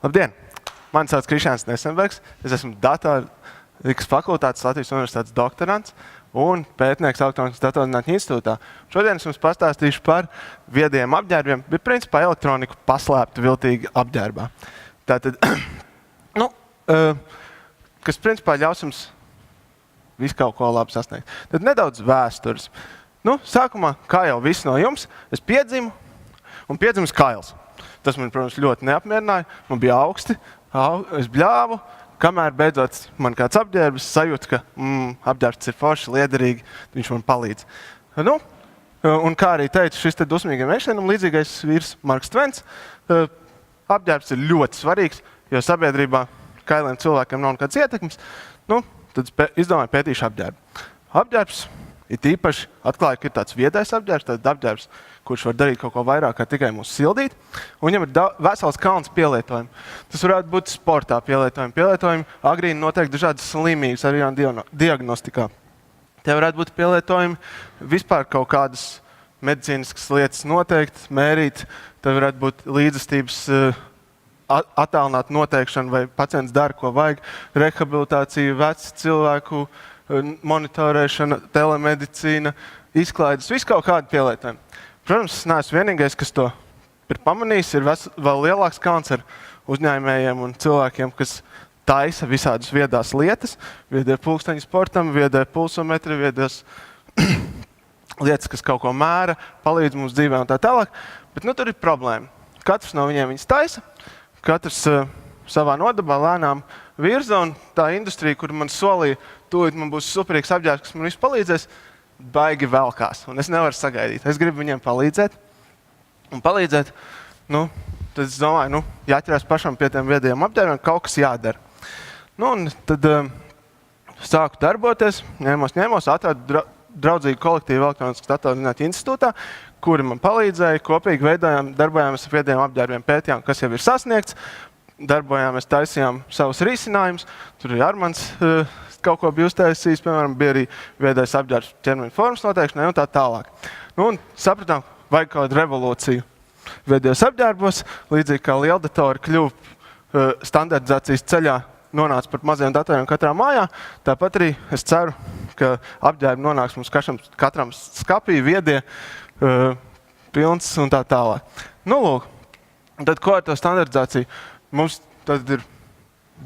Labdien! Mani sauc Krišjāns Nesenbergs. Es esmu datorikas fakultātes Latvijas Universitātes doktorants un pētnieks Elektronikas datorzinātņu institūtā. Šodien es jums pastāstīšu par viediem apģērbiem, bet principā elektroniku paslēptu viltīgi apģērbā. Tātad, kas principā ļaus jums visu kaut ko labi sasniegt. Tad nedaudz vēstures. Sākumā, kā jau viss no jums, es piedzimu un piedzimu kails. Tas man, protams, ļoti neapmierināja. Man bija augsti, es bļāvu, kamēr beidzot man kāds apģērbs, sajūta, ka apģērbs ir forši, liederīgi, viņš man palīdz. Un kā arī teica šis te dusmīgiem Einšteinam līdzīgais vīrs Marks Tvens, apģērbs ir ļoti svarīgs, jo sabiedrībā kailiem cilvēkiem nav nekāds ietekmes. Tad izdomāju pētīšu apģērbu. Apģērbs ir tīpaši atklāja, ka ir tāds viedais apģērbs, tāds apģērbs, kurš var darīt kaut ko vairāk, kā tikai mūs sildīt. Un viņam ir vesels kalns pielietojumi. Tas varētu būt sportā pielietojumi. Pielietojumi agrīni noteikti dažādas slimības arī diagnostikā. Tie varētu būt pielietojumi vispār kaut kādas medicīniskas lietas noteikti, mērīt. Te varētu būt līdzestības attālināt noteikšana, vai pacients dara, ko vajag, rehabilitācija, vecu cilvēku monitorēšana, telemedicīna, izklaides, visu kaut kādu pielietojumu. Protams, es neesmu vienīgais, kas to ir pamanījis. Ir vēl lielāks kalns ar uzņēmējiem un cilvēkiem, kas taisa visādas viedās lietas, viedie pulksteņi sportam, viedie pulsometri, viedās lietas, kas kaut ko mēra, palīdz mums dzīvē un tā tālāk. Bet tur ir problēma. Katrs no viņiem viņas taisa, katrs savā nodabā lēnām virza, un tā industrija, kur man solīja, tūlīt man būs superīgs apģērbs, kas man visu palīdzēs, baigi velkās, un es nevaru sagaidīt. Es gribu viņiem palīdzēt, tad es domāju, jāķerās pašam pie tiem viedajiem apģērbiem, kaut kas jādara. Un tad sāku darboties, ņēmos, atradu draudzīgu kolektīvu Elektroniskas datorzinātņu institūtā, kuri man palīdzēja, kopīgi darbojāmies ar viedajiem apģērbiem, pētījām, kas jau ir sasniegts, darbojāmies, taisījām savus risinājumus, tur ir Armans kaut ko bija uztaisījis, piemēram, bija arī viedais apģērbs ķermeņa formas noteikšanai un tā tālāk. Un sapratām, vajag kādu revolūciju viedajos apģērbos, līdzīgi kā lieldatori kļuva standartizācijas ceļā, nonāca par maziem datoriem katrā mājā, tāpat arī es ceru, ka apģērbi nonāks mums katram skapī, viedie, pilns un tā tālāk. Tad ko ar to standartizāciju? Mums tad ir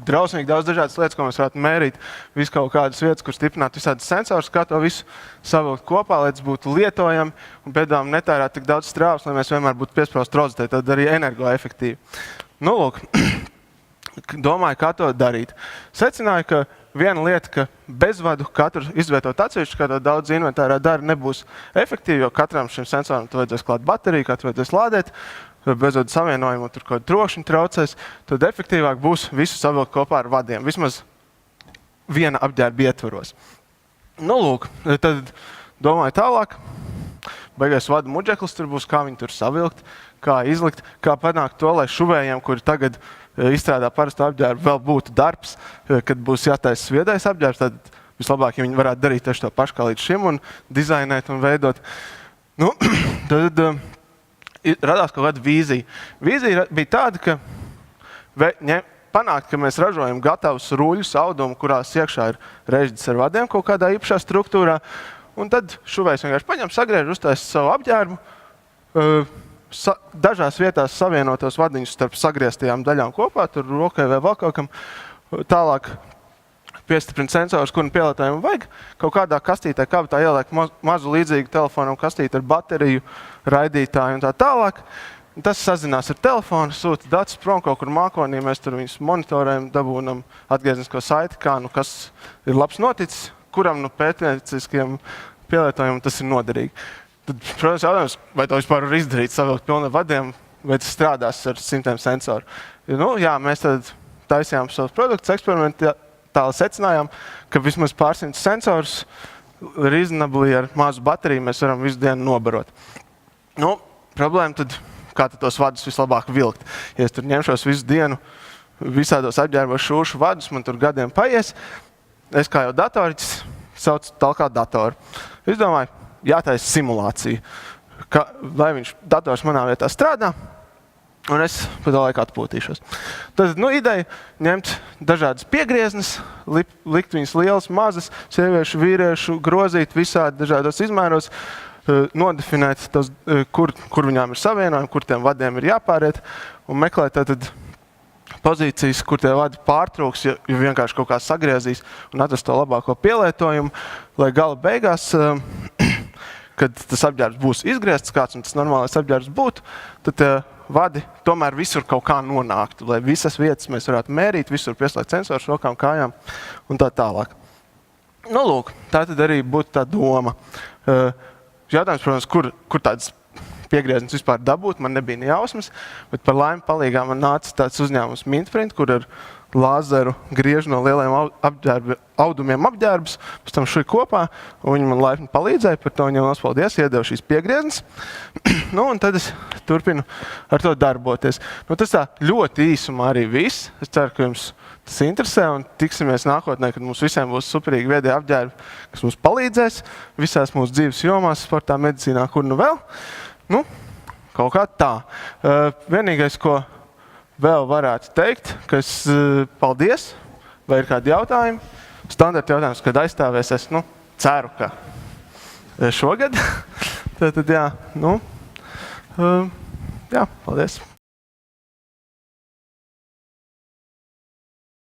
drausmīgi daudz dažādas lietas, ko mēs varētu mērīt, visu kaut kādas vietas, kur stiprināt visādas sensors, kā to visu savilkt kopā, lai tas būtu lietojami un pēdām netērēt tik daudz strāvas, lai mēs vienmēr būtu piesprost rozitē, tad arī energoefektīvi. Domāju, kā to darīt. Secināju, ka viena lieta, ka bezvadu katru izvietot atsevišķi, kā to daudz inventārā dara, nebūs efektīvi, jo katram šim sensoram tu vajadzēs klāt bateriju, katru vajadzēs lādēt, bezvadu savienojumu, tur kaut trokšņi traucēs, tad efektīvāk būs visu savilkt kopā ar vadiem, vismaz viena apģērba ietvaros. Tad domāju tālāk, beigais vadu muģeklis tur būs, kā viņi tur savilkt, kā izlikt, kā panākt to, lai šuvējiem, kuri tagad izstrādā parastu apģērbu, vēl būtu darbs, kad būs jātaisa viedais apģērbs, tad vislabāk, ja viņi varētu darīt tieši to pašu kā līdz šim un dizainēt un veidot. Tad radās kaut kāda vīzija. Vīzija bija tāda, ka panākt, ka mēs ražojam gatavus ruļus, audumu, kurās iekšā ir režģis ar vadiem kaut kādā īpašā struktūrā, un tad šuvējs vienkārši paņem, sagriež, uztaisa savu apģērbu, dažās vietās savienotos vadiņus starp sagrieztajām daļām kopā, tur rokai vai vēl kaut kam, tālāk piestiprina sensors, kuru pielietojumu vajag, kaut kādā kastītē, kabatā ieliek mazu līdzīgu telefonam kastīti ar bateriju, raidītāju un tā tālāk. Tas sazinās ar telefonu, sūta datus prom kaut kur mākonī, mēs tur viņus monitorējam, dabūnam atgrieznisko saiti, kas ir labs noticis, kuram pētnieciskiem pielietojumam tas ir noderīgi. Tad, protams, jautājums, vai to vispār var izdarīt, savilkt pilniem vadiem, vai tas strādās ar simtiem sensoru. Mēs tad taisījām savus produktus, eksperimentāli secinājām, ka vismaz pārsimts sensors reasonably ar mazu bateriju mēs varam visu dienu nobarot. Problēma tad, kā tad tos vadus vislabāk vilkt. Ja es tur ņemšos visu dienu, visādos apģērbos šūšu vadus, man tur gadiem paies, es kā jau datoriķis saucu talkā datoru. Es domāju, jātaisa simulācija, lai viņš dators manā vietā strādā, Un es pa to laiku atpūtīšos. Tad, ideja ņemt dažādas piegrieznes, likt viņas lielas, mazas, sieviešu, vīriešu, grozīt visādi dažādos izmēros, nodefinēt tos, kur viņām ir savienojumi, kur tiem vadiem ir jāpāriet, un meklēt tātad pozīcijas, kur tie vadi pārtrūks, ja vienkārši kaut kā sagriezīs un atrast to labāko pielietojumu, lai gala beigās, kad tas apģērbs būs izgriezts kāds un tas normālais apģērbs būtu, tad vadi tomēr visur kaut kā nonāktu, lai visas vietas mēs varētu mērīt, visur pieslēgt sensors rokām, kājām un tā tālāk. Nu, lūk, tā tad arī būtu tā doma. Jautājums, protams, kur tādas piegrieznes vispār dabūt, man nebija ne jausmas, bet par laimi palīgā man nāca tāds uzņēmums Mintprint, kur ar lāzeru griež no lieliem audumiem apģērbus, pēc tam šui kopā, un viņi man laipni palīdzēja, par to viņam liels paldies, iedevu šīs piegrieznes, un tad es turpinu ar to darboties. Tas tā ļoti īsumā arī viss. Es ceru, ka jums tas interesē, un tiksimies nākotnē, kad mums visiem būs superīgi viedie apģērbi, kas mums palīdzēs visās mūsu dzīves jomās, sportā, medicīnā, kur nu vēl. Kaut kā tā. Vienīgais, ko vēl varētu teikt, ka es paldies, vai ir kādi jautājumi. Standarta jautājums, kad aizstāvēs, es ceru, ka šogad. Tad jā, jā, paldies.